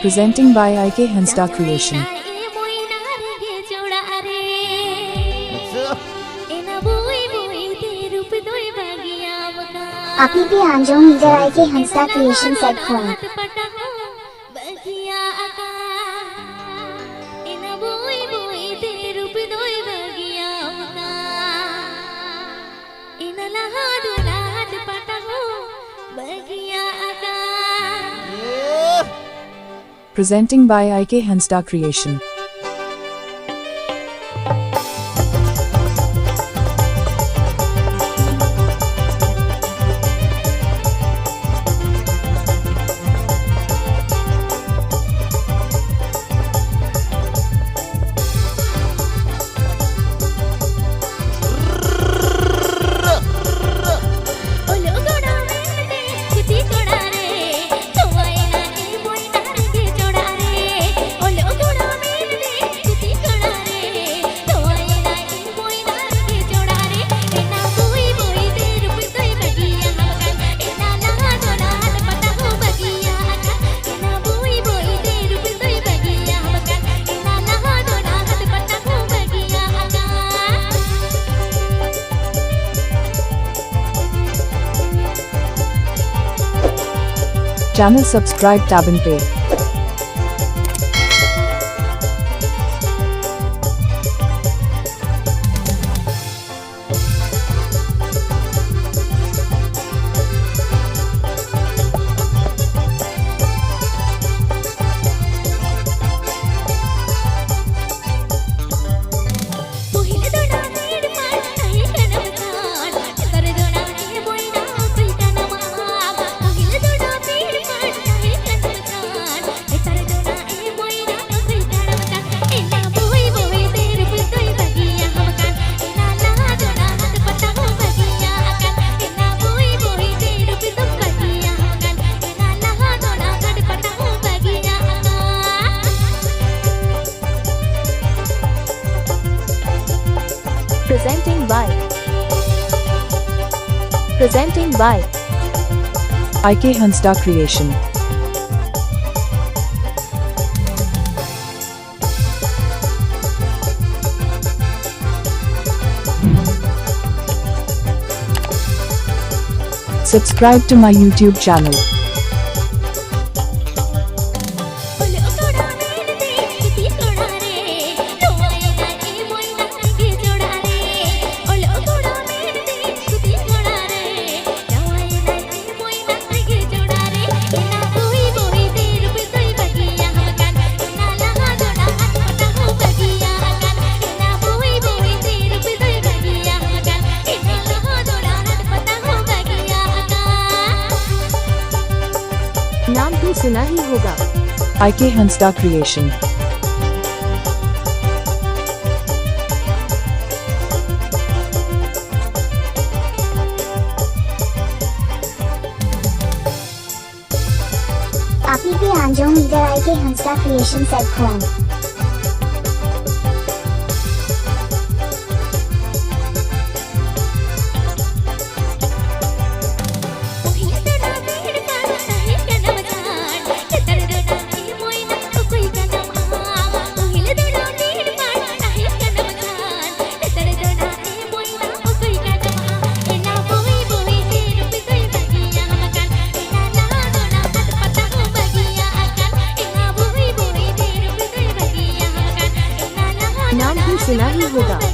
Presenting by IK Hansda Creation. Api pe anjong Indra IK Hansda Creation said Kora. Presenting by IK Hansda Creation. Channel subscribe tab and pay. Presenting by IK Hansda Creation. Subscribe to my YouTube channel. नाम भी सुना ही होगा। IK Hansda Creation. Api pe anjong Indra IK Hansda Creation said Kora. नाम भी सुना ही होगा।